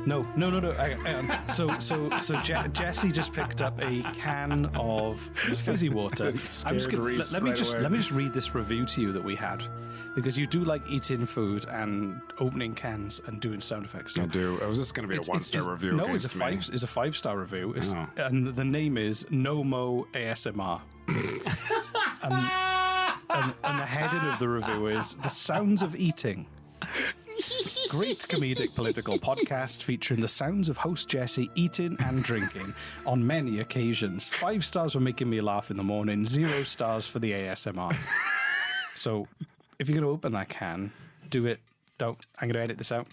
No. So Jesse just picked up a can of fizzy water. Let me just read this review to you that we had, because you do like eating food and opening cans and doing sound effects. So I do. Was this going to be a 1-star review? No, it's a 5-star review. And the name is No Mo ASMR. and the heading of the review is The Sounds of Eating. Great comedic political podcast featuring the sounds of host Jesse eating and drinking on many occasions. 5 stars for making me laugh in the morning, 0 stars for the ASMR. So, if you're going to open that can, do it. Don't. I'm going to edit this out.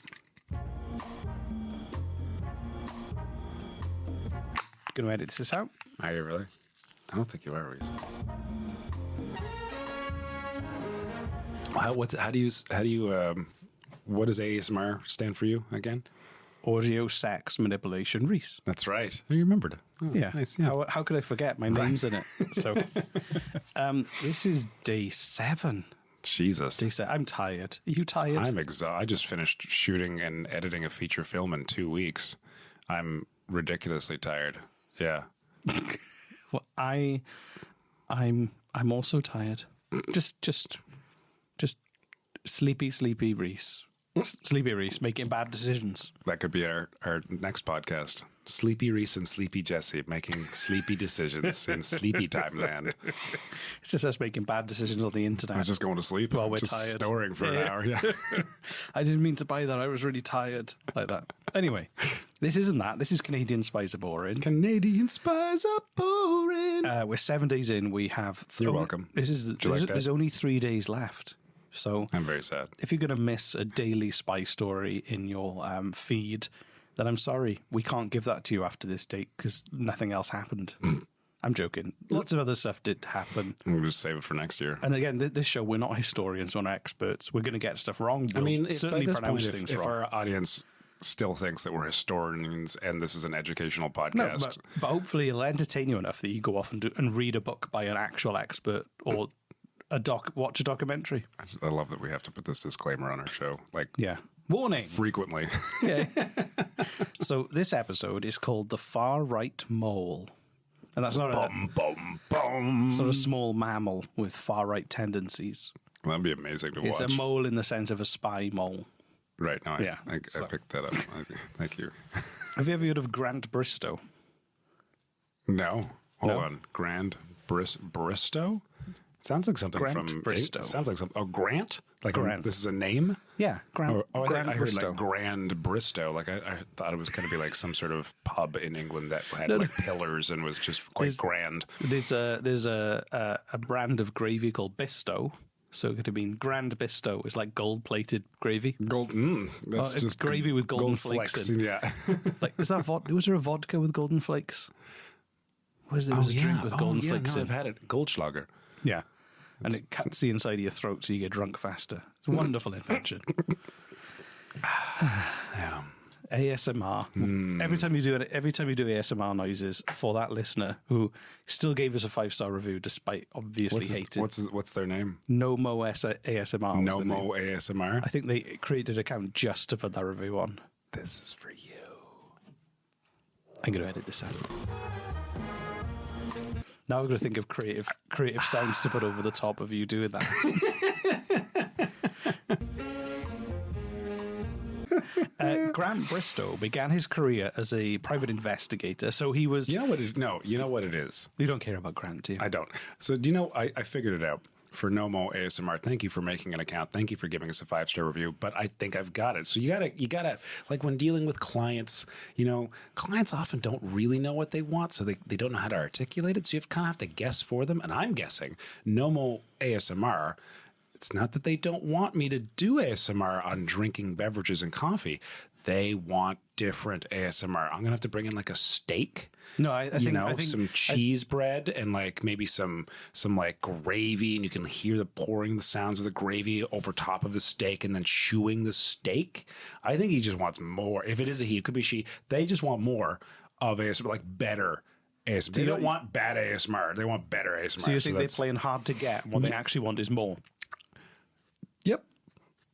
Going to edit this out. Are you really? I don't think you are, Reese. What does ASMR stand for you again? Audio Sex Manipulation Reese. That's right. You remembered. Oh, yeah. Nice. Yeah. How could I forget? My name's in it. So, this is day 7. Jesus. Day 7. I'm tired. Are you tired? I'm exhausted. I just finished shooting and editing a feature film in 2 weeks. I'm ridiculously tired. Yeah. Well, I'm also tired. Just sleepy Reese. Sleepy Reese making bad decisions. That could be our next podcast. Sleepy Reese and Sleepy Jesse making sleepy decisions in sleepy time land. It's just us making bad decisions on the internet. I was just going to sleep while we're just tired. Snoring for an hour. Yeah. I didn't mean to buy that. I was really tired. Like that. Anyway, this isn't that. This is Canadian Spies Are Boring. Canadian Spies Are Boring. We're 7 days in. We have... You're welcome. There's only 3 days left. So I'm very sad. If you're going to miss a daily spy story in your feed, then I'm sorry. We can't give that to you after this date because nothing else happened. I'm joking. Lots of other stuff did happen. We'll just save it for next year. And again, this show, we're not historians, we're not experts. We're going to get stuff wrong. We'll certainly pronounce things wrong. If our audience still thinks that we're historians and this is an educational podcast. No, but hopefully it'll entertain you enough that you go off and read a book by an actual expert or... watch a documentary. I love that we have to put this disclaimer on our show. Warning. Frequently. Yeah. So this episode is called The Far Right Mole. And that's not a small mammal with far right tendencies. Well, that'd be amazing to watch. It's a mole in the sense of a spy mole. Right. No, I picked that up. Thank you. Have you ever heard of Grant Bristow? No. Hold on. Grant Bristow? Sounds like something Grant Bristow. Sounds like something. Oh, Grant? Like Grant. This is a name? Yeah, Grant. Grant I heard Bristow. Like Grand Bristow. Like I thought it was going to be like some sort of pub in England that had pillars and was just quite grand. There's a brand of gravy called Bistow. So it could have been Grand Bristow. It's like gold-plated gravy. That's just gravy with golden flakes in. Yeah. Like, is that was there a vodka with golden flakes? There was a drink with golden flakes in. I've had it. Goldschlager. Yeah. And it cuts the inside of your throat so you get drunk faster. It's a wonderful invention. Yeah. ASMR. Every time you do ASMR noises for that listener who still gave us a 5-star review despite obviously hating. What's their name? No Mo ASMR. No Mo ASMR. I think they created an account just to put that review on. This is for you. I'm going to edit this out. Now I've got to think of creative sounds to put over the top of you doing that. Grant Bristow began his career as a private investigator, so he was... You know what it is? You don't care about Grant, do you? I don't. So do you know, I figured it out. For Nomo ASMR, thank you for making an account. Thank you for giving us a 5-star review. But I think I've got it. So you gotta like when dealing with clients, clients often don't really know what they want, so they don't know how to articulate it. So you kind of have to guess for them. And I'm guessing Nomo ASMR. It's not that they don't want me to do ASMR on drinking beverages and coffee. They want different ASMR. I'm gonna have to bring in like a steak. No, I think some cheese bread and like maybe some like gravy, and you can hear the sounds of the gravy over top of the steak, and then chewing the steak. I think he just wants more. If it is a he, it could be she. They just want more of ASMR, like better ASMR. They don't want bad ASMR. They want better ASMR. So you think they're playing hard to get? What they actually want is more. Yep.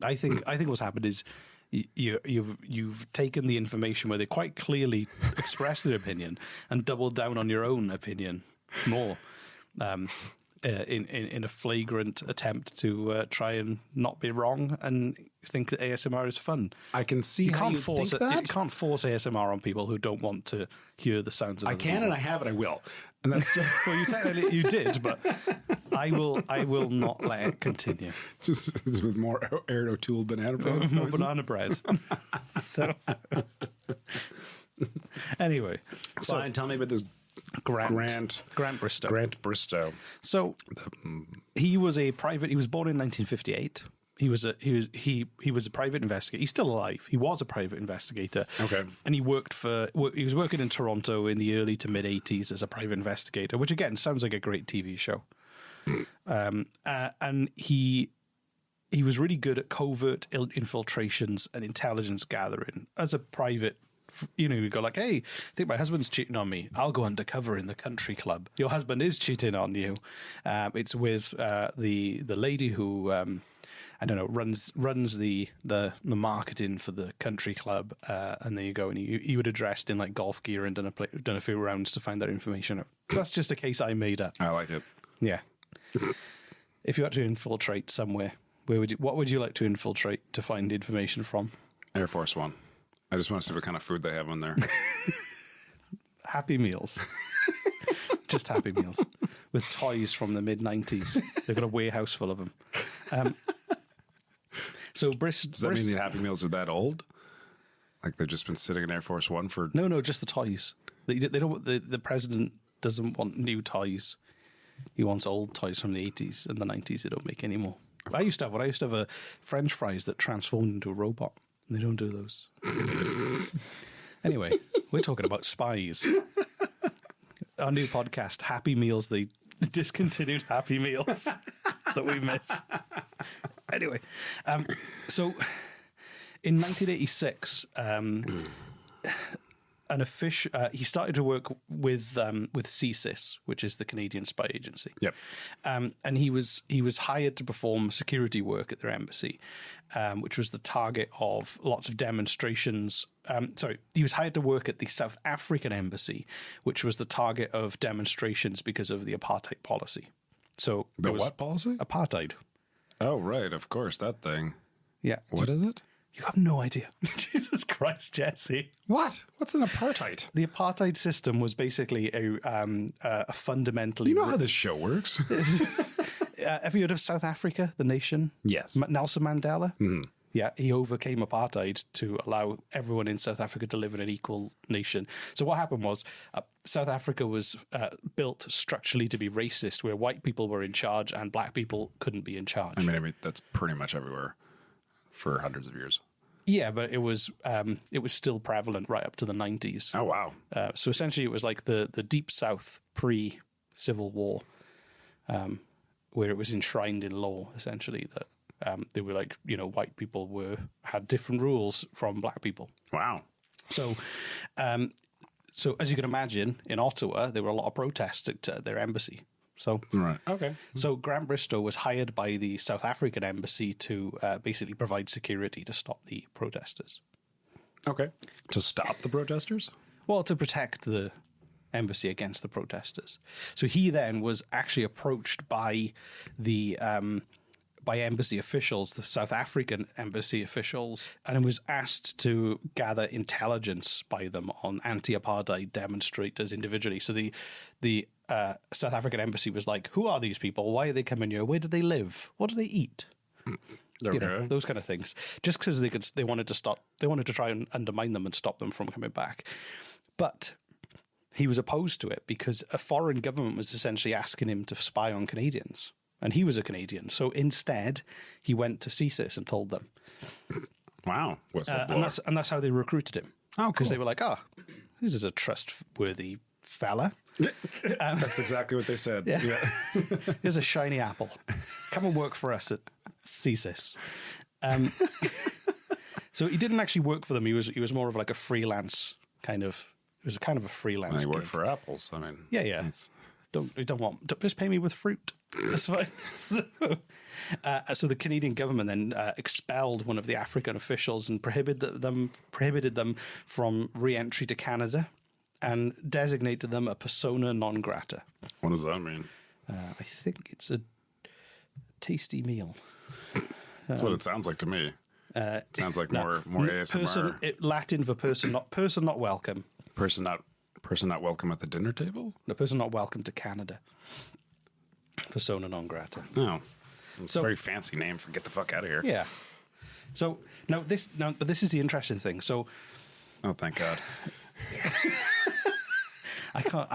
I think what's happened is you've taken the information where they quite clearly expressed their opinion and doubled down on your own opinion more. In a flagrant attempt to try and not be wrong and think that ASMR is fun. I can see you how can't you force think it. that. You can't force ASMR on people who don't want to hear the sounds of it. I can, and I have, and I will. And that's still well, you technically you did, but I will not let it continue. just with more Aaron O'Toole banana bread. More banana bread. So anyway, Fine. Tell me about this Grant Bristow. Grant Bristow. So he was born in 1958. He was a private investigator. He's still alive. He was a private investigator. Okay. And he was working in Toronto in the early to mid 80s as a private investigator, which again sounds like a great TV show. And he was really good at covert infiltrations and intelligence gathering as a private. You go like, hey, I think my husband's cheating on me. I'll go undercover in the country club. Your husband is cheating on you. It's with the lady who I don't know runs the marketing for the country club. And there you go. And he would have dressed in like golf gear and done a few rounds to find that information out. That's just a case I made up. I like it. Yeah. If you had to infiltrate somewhere, what would you like to infiltrate to find information from? Air Force One. I just want to see what kind of food they have on there. Happy Meals. Just Happy Meals. With toys from the mid-90s. They've got a warehouse full of them. So Does that mean the Happy Meals are that old? Like they've just been sitting in Air Force One for... No, just the toys. They don't. The president doesn't want new toys. He wants old toys from the 80s and the 90s. They don't make anymore. I used to have a French fries that transformed into a robot. They don't do those. Anyway, we're talking about Spies. Our new podcast, Happy Meals, the discontinued Happy Meals that we miss. Anyway, so in 1986, he started to work with CSIS, which is the Canadian spy agency. Yep. And he was hired to perform security work at their embassy, which was the target of lots of demonstrations. He was hired to work at the South African embassy, which was the target of demonstrations because of the apartheid policy. So what policy? Apartheid. Oh, right. Of course. That thing. Yeah. What is it? You have no idea. Jesus Christ, Jesse. What? What's an apartheid? The apartheid system was basically a fundamentally... You know how this show works. Have you heard of South Africa, the nation? Yes. Nelson Mandela? Mm-hmm. Yeah, he overcame apartheid to allow everyone in South Africa to live in an equal nation. So what happened was South Africa was built structurally to be racist, where white people were in charge and black people couldn't be in charge. I mean, that's pretty much everywhere for hundreds of years. Yeah, but it was still prevalent right up to the 90s. Oh, wow. So essentially it was like the Deep South pre-Civil War, where it was enshrined in law, essentially, that they were like, white people had different rules from black people. Wow. So as you can imagine, in Ottawa, there were a lot of protests at their embassy. So, right. Okay. So Grant Bristow was hired by the South African embassy to basically provide security to stop the protesters. Okay. To stop the protesters? Well, to protect the embassy against the protesters. So he then was actually approached by the by embassy officials, the South African embassy officials, and was asked to gather intelligence by them on anti-apartheid demonstrators individually. So the South African embassy was like, who are these people? Why are they coming here? Where do they live? What do they eat? Okay. Those kind of things. Just because they wanted to try and undermine them and stop them from coming back. But he was opposed to it because a foreign government was essentially asking him to spy on Canadians. And he was a Canadian. So instead, he went to CSIS and told them. Wow. And that's how they recruited him. Oh, cool. Because they were like, this is a trustworthy fella. That's exactly what they said. Yeah. Here's a shiny apple. Come and work for us at CSIS. So he didn't actually work for them. He was more of like a freelance kind of. It was kind of a freelance. And he worked for apples. I mean, yeah. Don't just pay me with fruit. That's fine. So the Canadian government then expelled one of the African officials and prohibited them from re-entry to Canada and designated them a persona non grata. What does that mean? I think it's a tasty meal. That's what it sounds like to me. It sounds like more ASMR. Latin for person not welcome. Person not welcome at the dinner table? The person not welcome to Canada. Persona non grata. No. It's a very fancy name for get the fuck out of here. Yeah. So but this is the interesting thing. So oh, thank God. I can't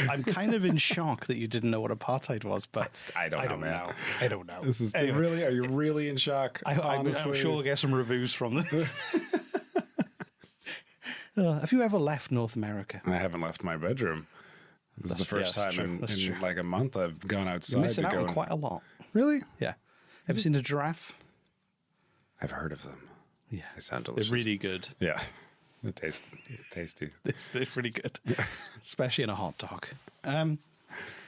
I'm kind of in shock that you didn't know what apartheid was, but I don't know, man. I don't know. Anyway. Are you really in shock? I'm sure we'll get some reviews from this. Have you ever left North America? I haven't left my bedroom. This is the first time in like a month I've gone outside. You're missing out on quite a lot. Really? Yeah. Have you seen a giraffe? I've heard of them. Yeah. They sound delicious. They're really good. Yeah. They're tasty. They're pretty good. Especially in a hot dog.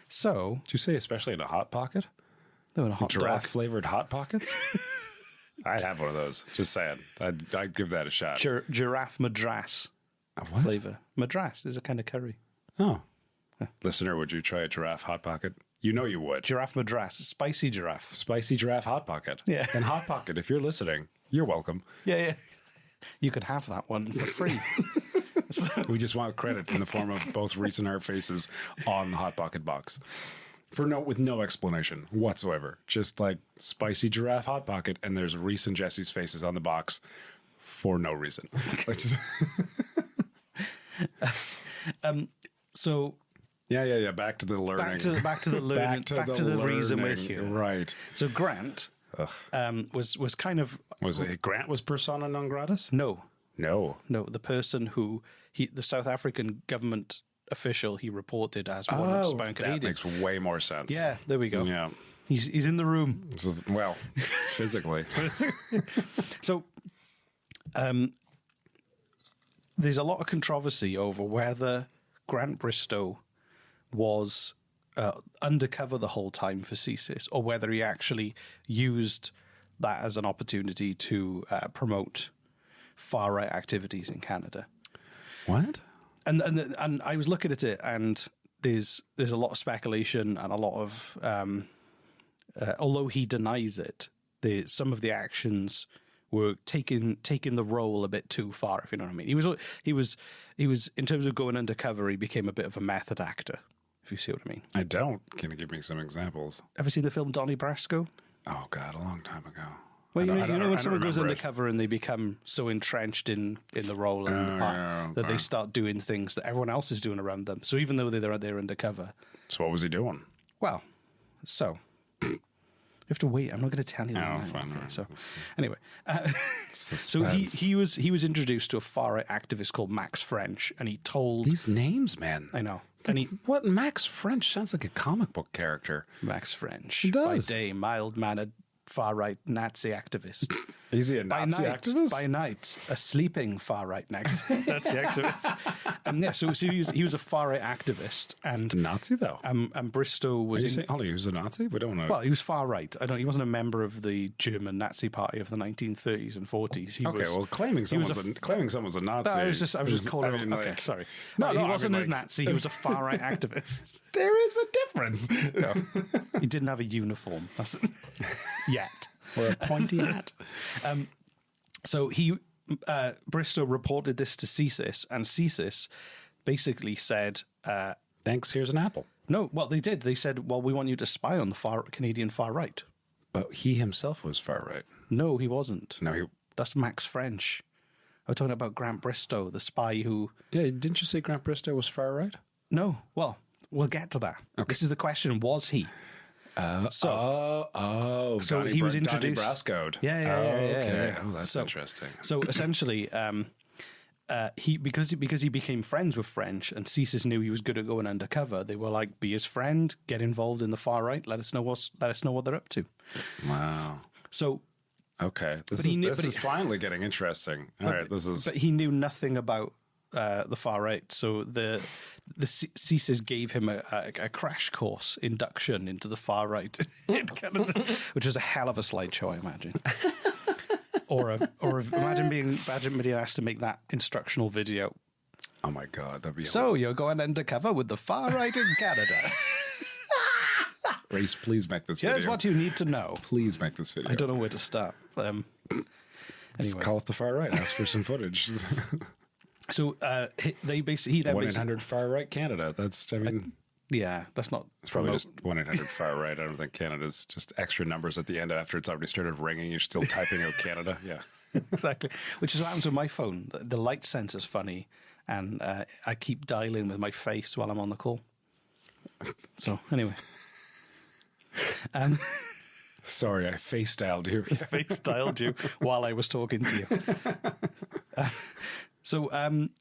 So... Did you say especially in a Hot Pocket? No, in a hot Giraffe dog. flavored Hot Pockets? I'd have one of those. Just saying. I'd give that a shot. Giraffe madras flavor. Madras is a kind of curry. Oh. Listener, would you try a giraffe Hot Pocket? You know you would. Giraffe madras. Spicy giraffe. Spicy giraffe Hot Pocket. Yeah. And Hot Pocket, if you're listening, you're welcome. Yeah. You could have that one for free. We just want credit in the form of both Reese and our faces on the Hot Pocket box. With no explanation whatsoever. Just like spicy giraffe Hot Pocket, and there's Reese and Jesse's faces on the box for no reason. So yeah. Back to the learning. Back to the learning. Back to the reason we're here. Right. So Grant was kind of Grant was persona non gratis? No. The person who the South African government official he reported as one of spying Canadians. That makes way more sense. Yeah, there we go. Yeah, he's in the room. Physically. So, there's a lot of controversy over whether Grant Bristow was undercover the whole time for CSIS, or whether he actually used that as an opportunity to promote far right activities in Canada. What? And I was looking at it, and there's a lot of speculation and a lot of although he denies it, some of the actions were taking the role a bit too far, if you know what I mean. He was in terms of going undercover, he became a bit of a method actor, if you see what I mean. I don't. Can you give me some examples? Ever seen the film Donnie Brasco? Oh God, a long time ago. Well, you know when someone goes undercover and they become so entrenched in the role and the part that they start doing things that everyone else is doing around them. So even though they're undercover. So what was he doing? Well, so you have to wait. I'm not going to tell you. Oh, fine. Okay, so anyway, so he was introduced to a far right activist called Max French, and he told these names, man. I know. And what Max French sounds like a comic book character. MaxFrench, he does. By day, mild mannered far-right Nazi activist. Is he a Nazi activist? By night, a sleeping far-right Nazi activist. And yeah, so he was a far-right activist. And Nazi, though? And Bristow was... Are you saying, he was a Nazi? We don't know. Well, he was far-right. He wasn't a member of the German Nazi party of the 1930s and 40s. Claiming someone's a Nazi... No, I was just calling him... Okay, sorry. No, he wasn't a Nazi. He was a far-right activist. There is a difference. No. He didn't have a uniform. Yet. Or a pointy hat. So Bristow reported this to CSIS, and CSIS basically said... Thanks, here's an apple. No, well, they did. They said, well, we want you to spy on the Canadian far right. But he himself was far right. No, he wasn't. No, That's Max French. I was talking about Grant Bristow, the spy who... Yeah, didn't you say Grant Bristow was far right? No, well, we'll get to that. Okay. This is the question, was he? So he was introduced. Donnie Brasco'd. Yeah. Okay. Oh, that's interesting. So essentially, because he became friends with French, and CSIS knew he was good at going undercover. They were like, "Be his friend, get involved in the far right. Let us know what they're up to." Wow. So. Okay, this is finally getting interesting. All right, this is. But he knew nothing about the far right. So the CSIS gave him a crash course induction into the far right in Canada, which was a hell of a slideshow, I imagine. Imagine being asked to make that instructional video. Oh my God, that'd be so you're going undercover with the far right in Canada. Race, please make this video. Here's what you need to know. Please make this video. I don't know where to start. Anyway. Just call it the far right. Ask for some footage. So they basically 1-800 far right Canada. That's yeah, that's not. It's probably just 1-800 far right. I don't think Canada's just extra numbers at the end after it's already started ringing. You're still typing out Canada. Yeah, exactly. Which is what happens with my phone. The light sensor's funny, and I keep dialing with my face while I'm on the call. So anyway. Sorry, I face dialed you. Face dialed you while I was talking to you. So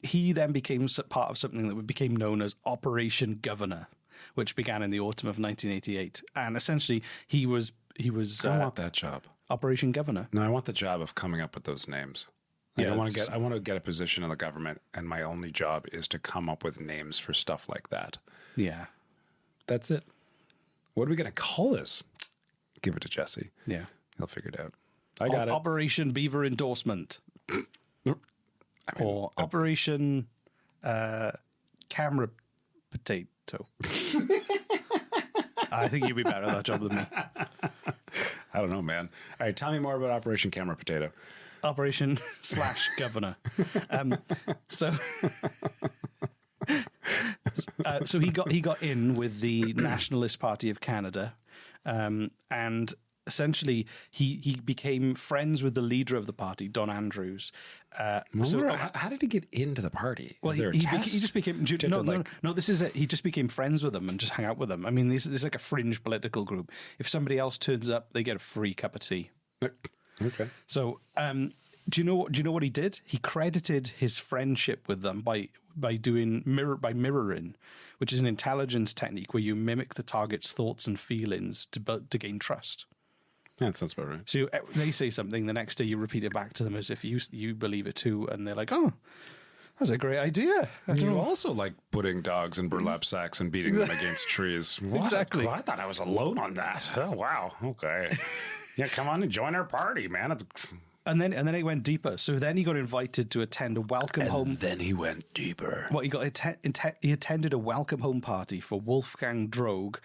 he then became part of something that became known as Operation Governor, which began in the autumn of 1988. And essentially, he was. I want that job. Operation Governor. No, I want the job of coming up with those names. I want to get a position in the government, and my only job is to come up with names for stuff like that. Yeah, that's it. What are we going to call this? Give it to Jesse. Yeah. He'll figure it out. I got it. Operation Beaver Endorsement. Or Operation Camera Potato. I think you'd be better at that job than me. I don't know, man. All right, tell me more about Operation Camera Potato. Operation /Governor. So he got in with the Nationalist Party of Canada, and essentially he became friends with the leader of the party, Don Andrews. How did he get into the party? Well, he just became no. This is it. He just became friends with them and just hung out with them. I mean, this is like a fringe political group. If somebody else turns up, they get a free cup of tea. Okay. So, do you know what he did? He credited his friendship with them by mirroring, which is an intelligence technique where you mimic the target's thoughts and feelings to gain trust. Yeah, that sounds about right. So they say something, the next day you repeat it back to them as if you believe it too, and they're like, "Oh, that's a great idea." You also like putting dogs in burlap sacks and beating them against trees. What? Exactly. I thought I was alone on that. Oh wow. Okay. Yeah, come on and join our party, man. And then it went deeper. So then he got invited to attend a welcome home. And then he went deeper. Well, he attended a welcome home party for Wolfgang Droege,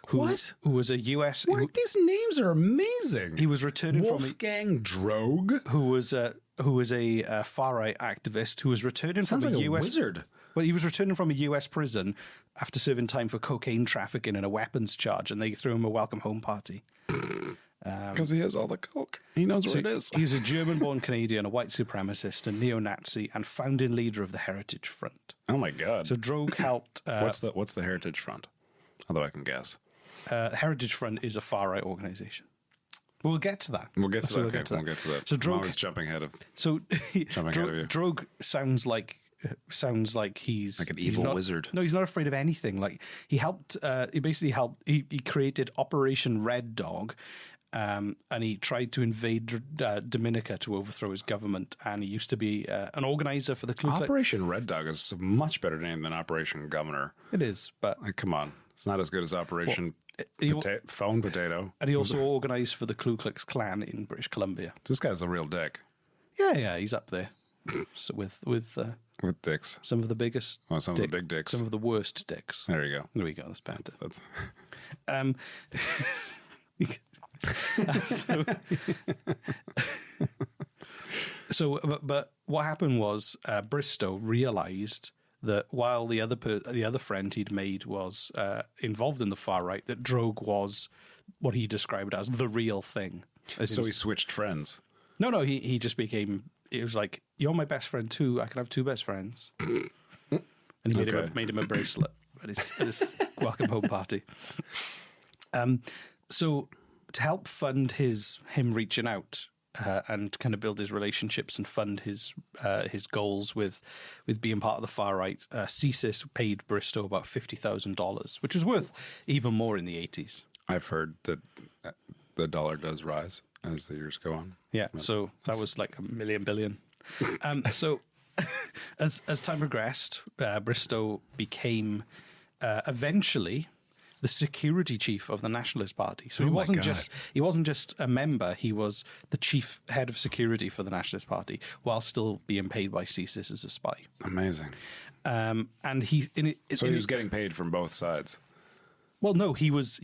who was a U.S. These names are amazing. He was returning Wolfgang Droege, who was a far right activist who was returning from a U.S. wizard. Well, he was returning from a U.S. prison after serving time for cocaine trafficking and a weapons charge, and they threw him a welcome home party. Because he has all the coke. He knows where it is. He's a German-born Canadian, a white supremacist, a neo-Nazi, and founding leader of the Heritage Front. Oh my God! So Droege helped. What's the Heritage Front? Although I can guess. Heritage Front is a far-right organization. We'll get to that. We'll get to that. So Droege, I'm always jumping ahead of. So jumping ahead of you. Droege sounds like he's like an evil wizard. No, he's not afraid of anything. Like he helped. He basically helped. He created Operation Red Dog. And he tried to invade Dominica to overthrow his government. And he used to be an organizer for the Ku Klux. Operation Red Dog is a much better name than Operation Governor. It is, but come on, it's not as good as Operation Phone Potato. And he also organized for the Ku Klux Klan in British Columbia. This guy's a real dick. Yeah, he's up there so with dicks. Some of the biggest. Oh, some of the big dicks. Some of the worst dicks. There you go. There we go. That's better. But what happened was Bristow realized that while the other friend he'd made was involved in the far right, that Droege was what he described as the real thing. So he switched friends. No, he just became. It was like, you're my best friend too. I can have two best friends. And he made him a bracelet at his welcome home party. So to help fund him reaching out and kind of build his relationships and fund his goals with being part of the far right, CSIS paid Bristow about $50,000, which was worth even more in the 80s. I've heard that the dollar does rise as the years go on. Yeah, so that was like $1 million billion. So as time progressed, Bristow became eventually the security chief of the Nationalist Party. So he wasn't just a member; he was the chief head of security for the Nationalist Party, while still being paid by CSIS as a spy. Amazing. And he was getting paid from both sides. Well, no, he was.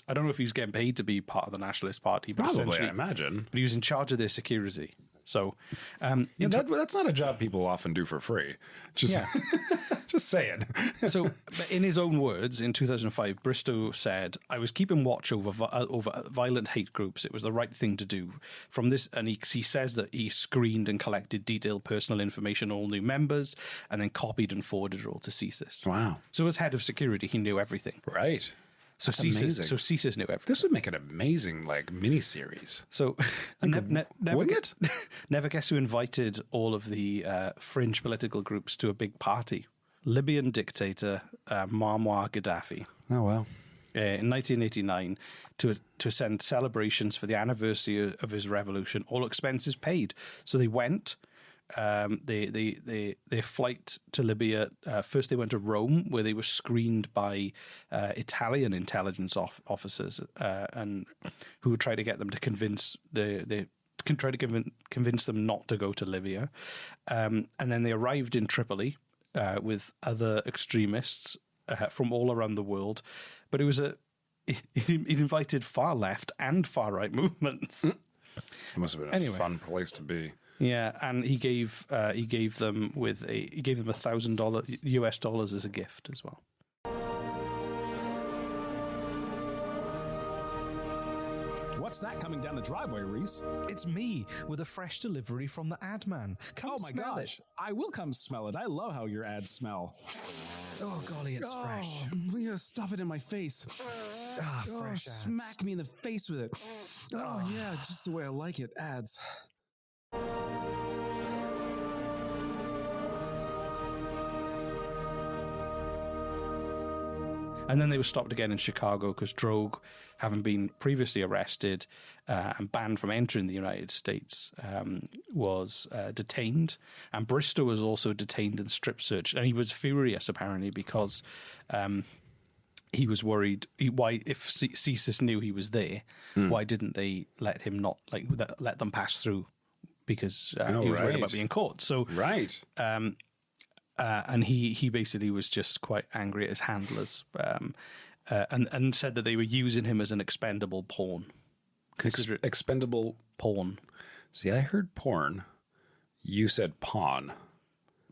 I don't know if he was getting paid to be part of the Nationalist Party, but Probably, I imagine. But he was in charge of their security. So, that's not a job people often do for free. Just saying. So, in his own words, in 2005, Bristow said, "I was keeping watch over violent hate groups. It was the right thing to do." From this, and he says that he screened and collected detailed personal information on all new members, and then copied and forwarded it all to CSIS. Wow! So, as head of security, he knew everything. Right. So CSIS knew everything. This would make an amazing mini-series. So never guess who invited all of the fringe political groups to a big party? Libyan dictator Muammar Gaddafi. Oh, well. In 1989, to send celebrations for the anniversary of his revolution, all expenses paid. So they went. Their flight to Libya, first they went to Rome, where they were screened by Italian intelligence officers, and who would try to get them to convince convince them not to go to Libya. And then they arrived in Tripoli with other extremists from all around the world. But it was it invited far left and far right movements. It must have been a fun place to be. Yeah, and he gave them $1,000 US dollars as a gift as well. What's that coming down the driveway, Reese? It's me with a fresh delivery from the ad man. Come smell it. I will come smell it. I love how your ads smell. Oh, golly, it's fresh. Yeah, stuff it in my face. Fresh ads. Smack me in the face with it. Oh, yeah, just the way I like it. Ads. And then they were stopped again in Chicago because Drogue, having been previously arrested and banned from entering the United States, was detained. And Bristow was also detained and strip searched. And he was furious, apparently, because he was worried why, if CSIS knew he was there, why didn't they let him let them pass through? Because he was worried about being caught. So right. And he basically was just quite angry at his handlers, and said that they were using him as an expendable pawn. Expendable pawn. See, I heard porn. You said pawn.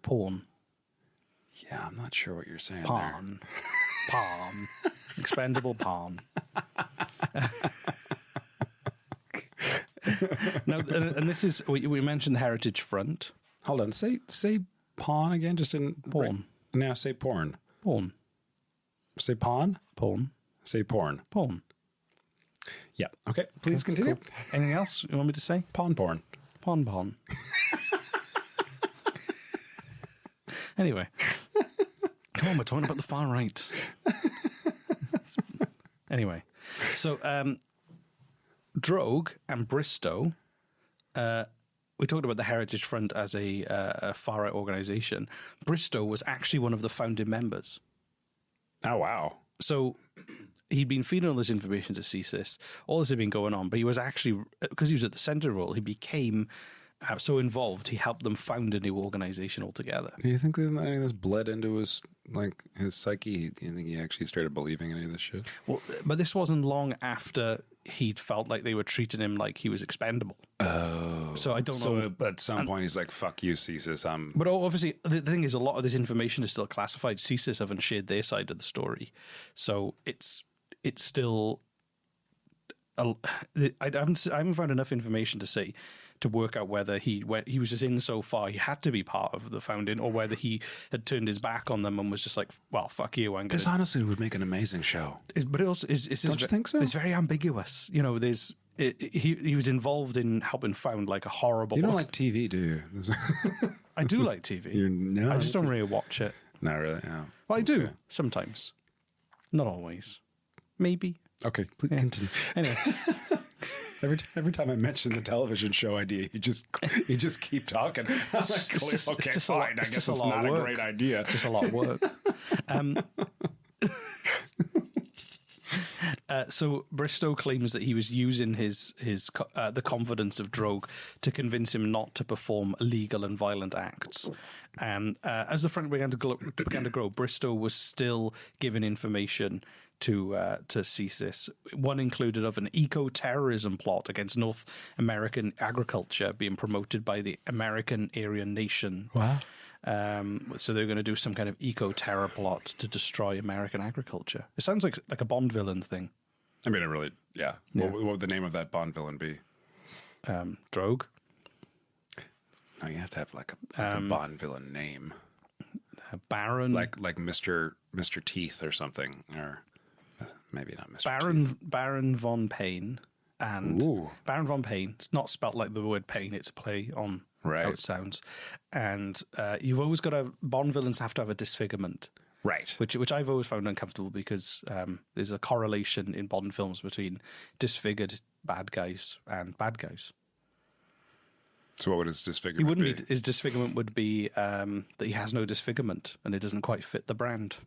Pawn. Yeah, I'm not sure what you're saying. Pawn. Pawn. Expendable pawn. Now, and this is, we mentioned the Heritage Front. Hold on, say pawn again, just in porn. Now say porn. Porn. Say pawn. Porn. Say porn. Porn. Yeah. Okay. Please continue. Cool. Anything else you want me to say? Pawn porn. Pawn porn. Anyway. Come on, we're talking about the far right. Anyway. So Drogue and Bristow, we talked about the Heritage Front as a far-right organisation. Bristow was actually one of the founding members. Oh, wow. So he'd been feeding all this information to CSIS. All this had been going on, but he was actually, because he was at the centre role, he became so involved, he helped them found a new organisation altogether. Do you think that any of this bled into his psyche? Do you think he actually started believing any of this shit? Well, but this wasn't long after he'd felt like they were treating him like he was expendable. Oh. So I don't know. So at some point he's like, fuck you, CSIS. But obviously, the thing is, a lot of this information is still classified. CSIS haven't shared their side of the story. So it's still... I haven't found enough information to work out whether he was just in so far he had to be part of the founding, or whether he had turned his back on them and was just like, well, fuck you. This honestly would make an amazing show. But it also is. Don't you think so? It's very ambiguous. You know, he was involved in helping found like a horrible. You don't like TV, do you? I do like TV. I just don't really watch it. Not really. No. Well, I do sometimes, not always. Maybe. Okay, please continue. Anyway. Every time I mention the television show idea, you just keep talking. I'm like, okay, fine. I guess it's not a great idea. It's just a lot of work. So Bristow claims that he was using the confidence of Drogue to convince him not to perform illegal and violent acts. And as the front began to grow, Bristow was still giving information to CSIS. One included of an eco-terrorism plot against North American agriculture being promoted by the American Aryan Nation. Wow. So they're going to do some kind of eco-terror plot to destroy American agriculture. It sounds like a Bond villain thing. I mean, it really, yeah. What would the name of that Bond villain be? Drogue. No, you have to have like a Bond villain name. Baron. Like Mr. Teeth or something, or maybe not Mr. Teeth. Baron von Payne. And Baron von Payne. It's not spelt like the word pain. It's a play on how it sounds. And you've always got Bond villains have to have a disfigurement. Right. Which I've always found uncomfortable because there's a correlation in Bond films between disfigured bad guys and bad guys. So what would his disfigurement be? His disfigurement would be that he has no disfigurement and it doesn't quite fit the brand.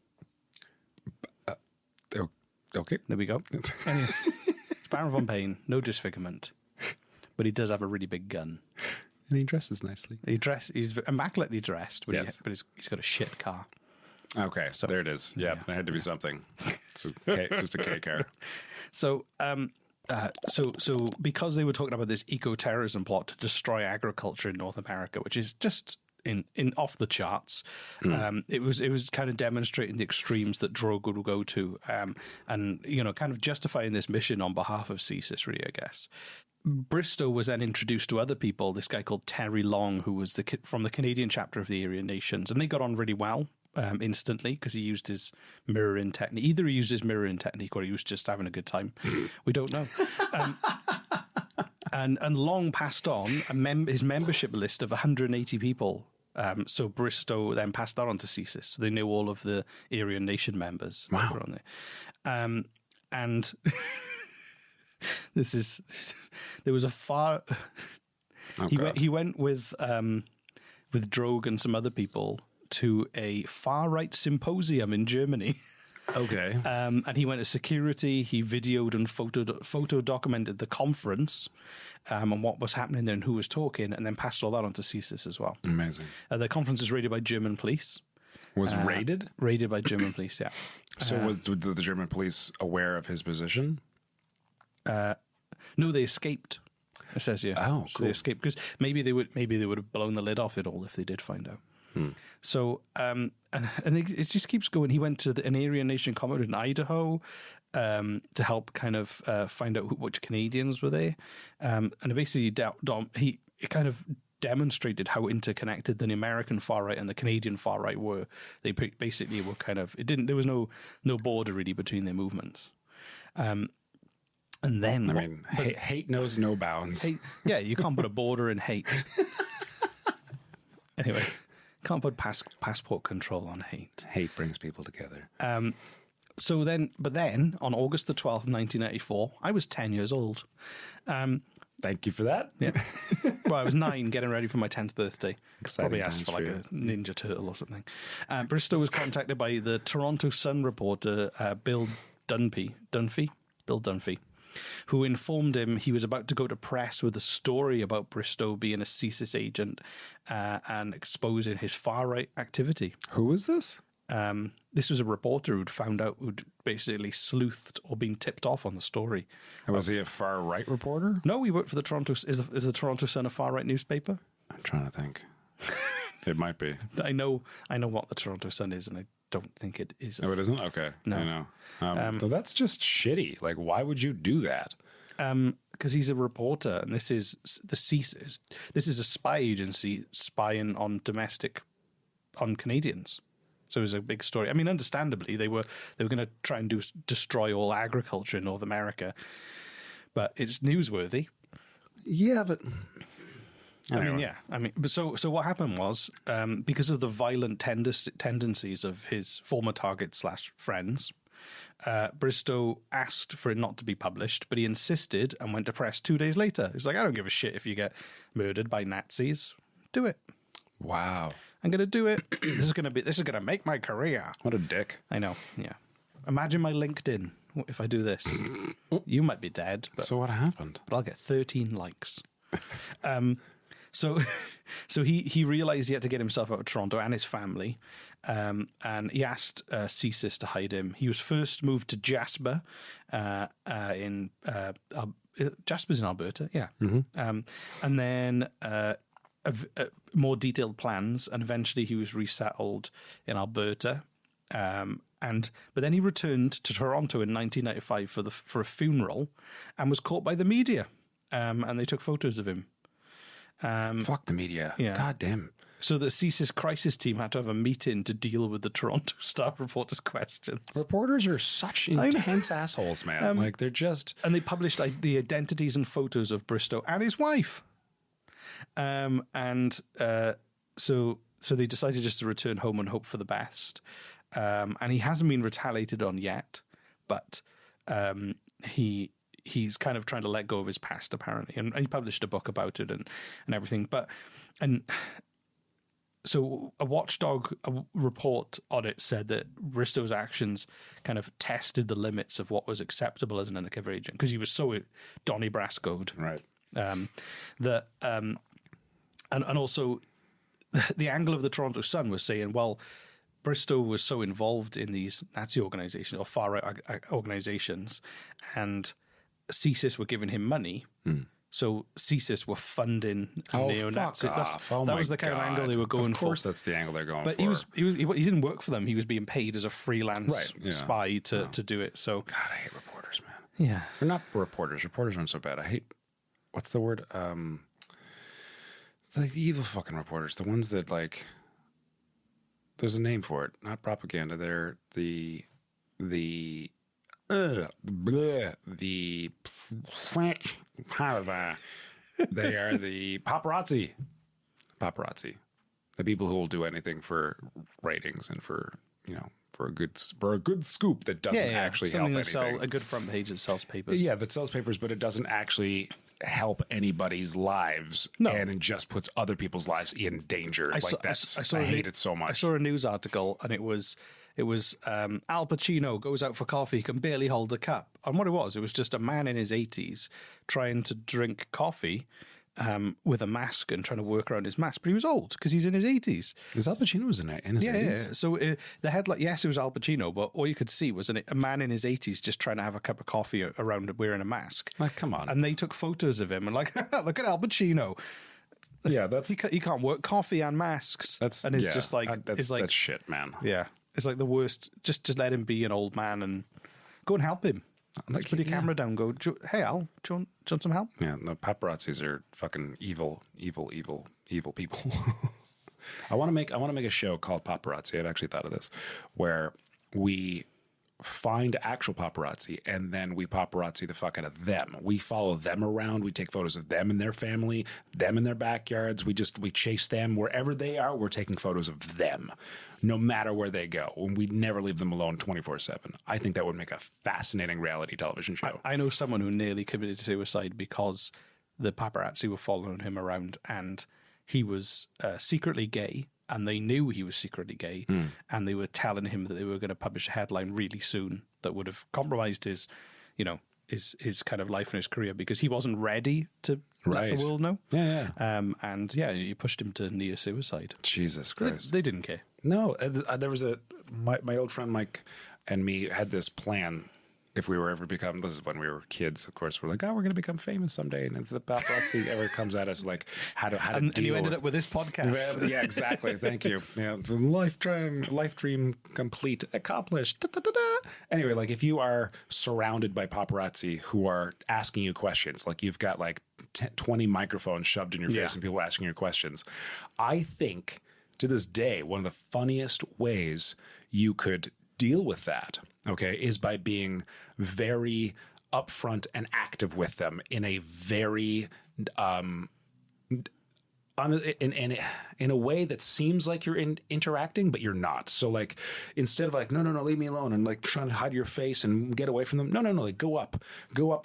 Okay. There we go. Anyway, it's Baron von Payne, no disfigurement. But he does have a really big gun. And he dresses nicely. He's immaculately dressed, but, yes. He's got a shit car. Okay, so there it is. Yeah, there had to be something. It's just a K car. So, so because they were talking about this eco-terrorism plot to destroy agriculture in North America, which is just in off the charts, it was kind of demonstrating the extremes that Drogue would go to, and kind of justifying this mission on behalf of CSIS, really, I guess. Bristow was then introduced to other people. This guy called Terry Long, who was from the Canadian chapter of the Aryan Nations, and they got on really well. Instantly, because he used his mirroring technique. Either he used his mirroring technique or he was just having a good time. We don't know. And Long passed on his membership list of 180 people. So Bristow then passed that on to CSIS. So they knew all of the Aryan Nation members. Wow. Who were on there. And there was a far... He went with Drogue and some other people to a far-right symposium in Germany. Okay. And he went to security, he videoed and photo documented the conference and what was happening there and who was talking, and then passed all that on to CSIS as well. Amazing. The conference was raided by German police. Was raided? Raided by German police, yeah. So was the German police aware of his position? No, they escaped. It says here. Oh, so cool. They escaped because maybe they would have blown the lid off it all if they did find out. So, and it just keeps going. He went to an Aryan Nation compound in Idaho to help kind of find out which Canadians were there. And basically, he kind of demonstrated how interconnected the American far right and the Canadian far right were. They basically were kind of, there was no border really between their movements. And then, hate knows no bounds. Yeah, you can't put a border in hate. Anyway. Can't put passport control on hate. Hate brings people together. But then, on August the 12th, 1994, I was 10 years old. Thank you for that. Yeah. Well, I was 9, getting ready for my 10th birthday. Exciting. Probably asked for like a Ninja Turtle or something. Bristow was contacted by the Toronto Sun reporter, Bill Dunphy, who informed him he was about to go to press with a story about Bristow being a CSIS agent and exposing his far-right activity. Who was this? This was a reporter who'd found out, who'd basically sleuthed or been tipped off on the story. Was he a far-right reporter? No, he worked for the Toronto... Is the Toronto Sun a far-right newspaper? I'm trying to think. It might be. I know what the Toronto Sun is, and I don't think it is. Oh, it isn't? Okay. No. I know. So that's just shitty. Like, why would you do that? Because he's a reporter, and this is the CSIS. This is a spy agency spying on Canadians. So it was a big story. I mean, understandably, they were going to try and destroy all agriculture in North America, but it's newsworthy. Yeah, but So what happened was, because of the violent tendencies of his former target / friends, Bristow asked for it not to be published, but he insisted and went to press 2 days later. He's like, I don't give a shit if you get murdered by Nazis. Do it. Wow. I'm going to do it. This is going to make my career. What a dick. I know. Yeah. Imagine my LinkedIn if I do this. You might be dead, but, So what happened? but I'll get 13 likes. So he realized he had to get himself out of Toronto and his family, and he asked CSIS to hide him. He was first moved to Jasper, Jasper's in Alberta, yeah. And then more detailed plans, and eventually he was resettled in Alberta. But then he returned to Toronto in 1995 for a funeral, and was caught by the media, and they took photos of him. Fuck the media. Yeah. God damn. So the CSIS crisis team had to have a meeting to deal with the Toronto Star reporters' questions. Reporters are such intense assholes, man. Like, they're just... And they published the identities and photos of Bristow and his wife. So they decided just to return home and hope for the best. And he hasn't been retaliated on yet, but he's kind of trying to let go of his past, apparently. And he published a book about it and everything. So a watchdog report on it said that Bristow's actions kind of tested the limits of what was acceptable as an undercover agent, because he was so Donnie Brasco'd. Right. And also the angle of the Toronto Sun was saying, well, Bristow was so involved in these Nazi organizations or far-right organizations, and CSIS were giving him money. So CSIS were funding neo-Nazi. That was the kind of angle they were going for. Of course, that's the angle they're going but for. He didn't work for them. He was being paid as a freelance spy to do it. So God, I hate reporters, man. yeah, They're not reporters. Reporters aren't so bad. I hate... What's the word? Like the evil fucking reporters. The ones that, like... There's a name for it. Not propaganda. They're the they are the paparazzi. The people who will do anything for ratings and for a good scoop that doesn't actually help anything. Sell a good front page that sells papers. Yeah, that sells papers, but it doesn't actually help anybody's lives. No. And it just puts other people's lives in danger. I hate it so much. I saw a news article, and it was Al Pacino goes out for coffee, he can barely hold a cup. And what it was just a man in his 80s trying to drink coffee with a mask and trying to work around his mask. But he was old because he's in his 80s. Is Al Pacino was in his 80s? Yeah. So the headline, yes, it was Al Pacino, but all you could see was a man in his 80s just trying to have a cup of coffee around wearing a mask. Like, come on. And they took photos of him and like, look at Al Pacino. Yeah, that's... He can't work coffee and masks. That's shit, man. Yeah. It's like the worst. Just let him be an old man and go and help him. Like, put your camera down. Go, hey Al, do you want some help? Yeah, no, paparazzis are fucking evil people. I want to make a show called Paparazzi. I've actually thought of this, where we find actual paparazzi and then we paparazzi the fuck out of them. We follow them around. We take photos of them and their family, them in their backyards. We chase them wherever they are. We're taking photos of them, no matter where they go. And we never leave them alone 24/7. I think that would make a fascinating reality television show. I know someone who nearly committed suicide because the paparazzi were following him around, and he was secretly gay. And they knew he was secretly gay, and they were telling him that they were going to publish a headline really soon that would have compromised his kind of life and his career, because he wasn't ready to let the world know. Yeah. And yeah, he pushed him to near suicide. Jesus Christ. They didn't care. No, there was my old friend Mike and me had this plan. If we were ever become, this is when we were kids, of course, we're like, we're going to become famous someday. And if the paparazzi ever comes at us, like, how to deal and you ended up with this podcast. Yeah, exactly. Thank you. Yeah, life dream complete, accomplished. Da, da, da, da. Anyway, like, if you are surrounded by paparazzi who are asking you questions, like you've got like 20 microphones shoved in your face and people asking you questions, I think to this day, one of the funniest ways you could deal with that, okay, is by being very upfront and active with them in a very in a way that seems like you're interacting, but you're not. So like, instead of like, no, leave me alone, and like trying to hide your face and get away from them. No, like go up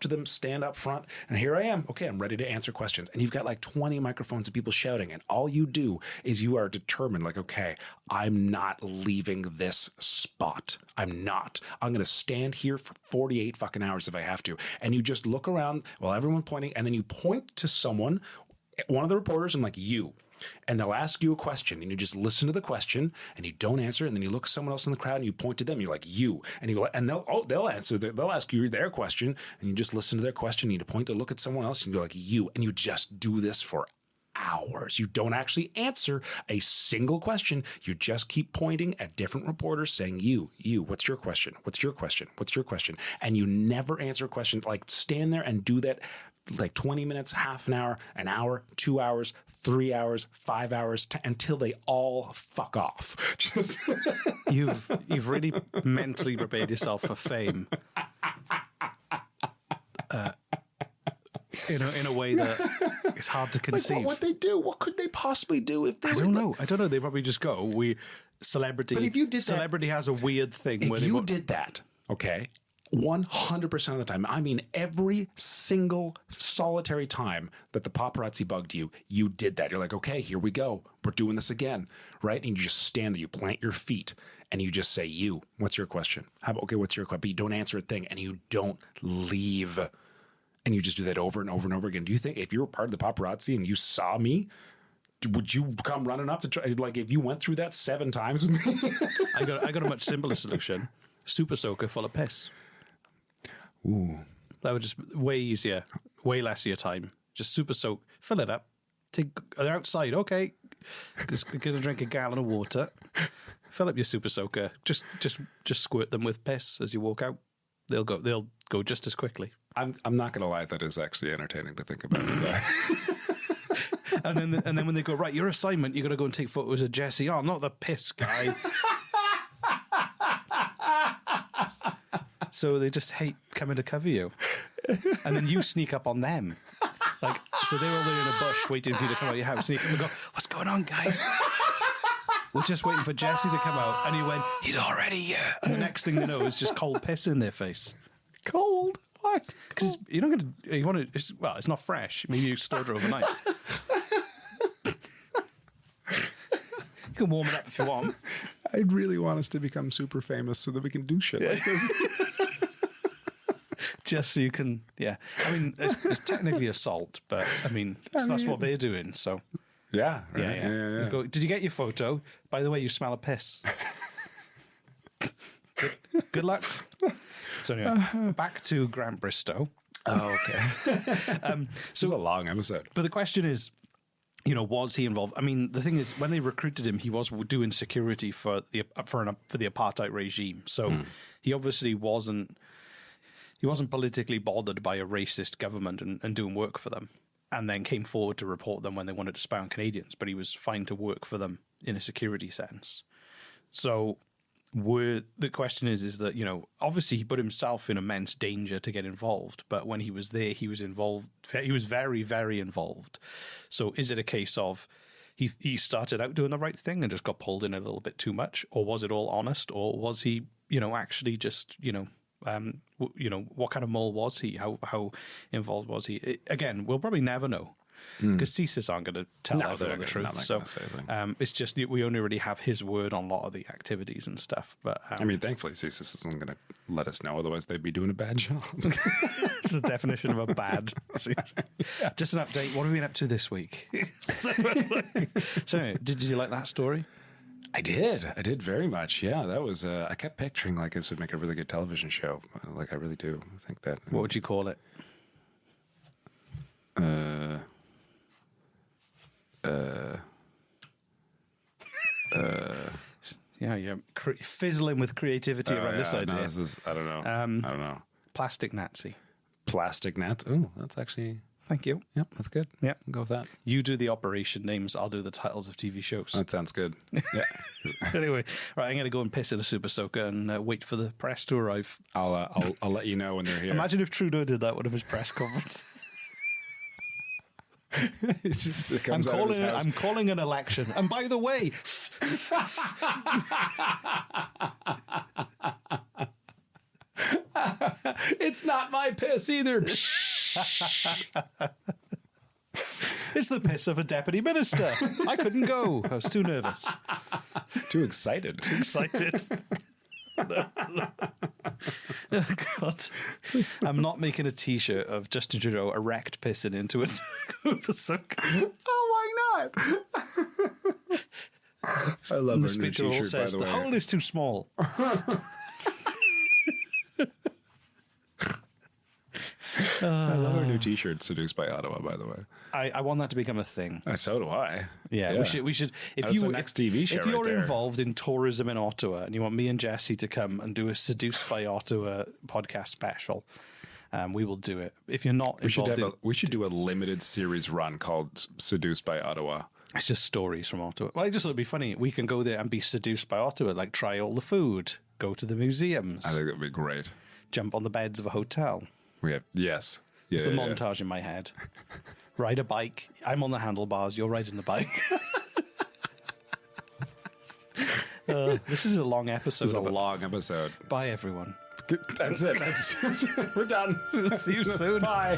to them, stand up front, and here I am. Okay, I'm ready to answer questions. And you've got like 20 microphones of people shouting, and all you do is you are determined, like, okay, I'm not leaving this spot. I'm going to stand here for 48 fucking hours if I have to. And you just look around while everyone's pointing, and then you point to someone, one of the reporters, and like, you, and they'll ask you a question, and you just listen to the question, and you don't answer, and then you look at someone else in the crowd, and you point to them, you're like, you, and you go, and they'll answer, they'll ask you their question, and you just listen to their question, you point to look at someone else, and you go like, you, and you just do this for hours. You don't actually answer a single question. You just keep pointing at different reporters saying, you, what's your question? What's your question? What's your question? And you never answer questions. Like, stand there and do that like 20 minutes, half an hour, 2 hours, 3 hours, 5 hours, until they all fuck off. Just You've really mentally prepared yourself for fame. In a way that it's hard to conceive. Like, what they do? What could they possibly do if they? I don't know. They probably just go, celebrity. But if you did celebrity has a weird thing. If you did that, okay, 100% of the time, I mean every single solitary time that the paparazzi bugged you, you did that. You're like, okay, here we go. We're doing this again, right? And you just stand there, you plant your feet, and you just say, you, what's your question? Okay, what's your question? But you don't answer a thing, and you don't leave. And you just do that over and over and over again. Do you think if you were part of the paparazzi and you saw me, would you come running up to try? Like, if you went through that 7 times with me? I got a much simpler solution. Super soaker full of piss. Ooh. That would just way easier, way less of your time. Just super soak, fill it up. They're outside, okay. Just gonna drink a gallon of water. Fill up your super soaker. Just squirt them with piss as you walk out. They'll go just as quickly. I'm not going to lie, that is actually entertaining to think about. and then when they go, right, your assignment, you got to go and take photos of Jesse. Oh, not the piss guy. So they just hate coming to cover you, and then you sneak up on them. Like, so they're all there in a bush waiting for you to come out of your house. And you go, what's going on, guys? We're just waiting for Jesse to come out. And he went, he's already here. And the next thing they know is just cold piss in their face. Cold? What? Because you're not going to, you want to, well, it's not fresh. Maybe you stored it overnight. You can warm it up if you want. I'd really want us to become super famous so that we can do shit like this. Just so you can, yeah. I mean, it's technically assault, but I mean, that's what they're doing, so. Yeah, right. Yeah. Go, did you get your photo? By the way, you smell of piss. Good luck. So anyway, back to Grant Bristow. Oh, okay. This is a long episode. But the question is, was he involved? I mean, the thing is, when they recruited him, he was doing security for the apartheid regime. So he obviously wasn't politically bothered by a racist government and doing work for them. And then came forward to report them when they wanted to spy on Canadians, but he was fine to work for them in a security sense. So the question is that, obviously he put himself in immense danger to get involved, but when he was there, he was involved. He was very, very involved. So is it a case of he started out doing the right thing and just got pulled in a little bit too much? Or was it all honest? Or was he, actually just, what kind of mole was he? How involved was he? Again, we'll probably never know because CSIS aren't going to tell all the truth. So it's just we only really have his word on a lot of the activities and stuff. But I mean, thankfully, CSIS isn't going to let us know. Otherwise, they'd be doing a bad job. It's the definition of a bad. Yeah. Just an update. What have we been up to this week? So anyway, did you like that story? I did very much. Yeah, that was. I kept picturing like this would make a really good television show. Like I really do. I think that. What would you call it? Yeah, you're fizzling with creativity around this idea. No, I don't know. I don't know. Plastic Nazi. Plastic Nazi. Oh, that's actually. Thank you. Yep, that's good. Yeah, I'll go with that. You do the operation names. I'll do the titles of TV shows. That sounds good. Yeah. Anyway, right, I'm going to go and piss in a super soaker and wait for the press to arrive. I'll let you know when they're here. Imagine if Trudeau did that one of his press conferences. It comes out of his house. I'm calling an election. And by the way, it's not my piss either. it's the piss of a deputy minister. I couldn't go. I was too nervous. Too excited. Too excited. Oh, God. I'm not making a t-shirt of Justin Trudeau erect pissing into it. Oh, why not? I love the her new speech all t-shirt, by says the the way. hole is too small. I love our new t-shirt, Seduced by Ottawa, by the way. I want that to become a thing. So do I. Yeah, we should. If That's the next TV show if you're right there. involved in tourism in Ottawa and you want me and Jesse to come and do a Seduced by Ottawa podcast special, we will do it. If you're not involved, we should do a limited series run called Seduced by Ottawa. it's just stories from Ottawa. Well, I just thought it'd be funny. We can go there and be seduced by Ottawa, like try all the food, go to the museums, I think that'd be great. jump on the beds of a hotel. Yes. It's the montage in my head. Ride a bike. I'm on the handlebars. You're riding the bike. This is a long episode. It's a long episode. Bye, everyone. That's it. We're done. See you soon. Bye.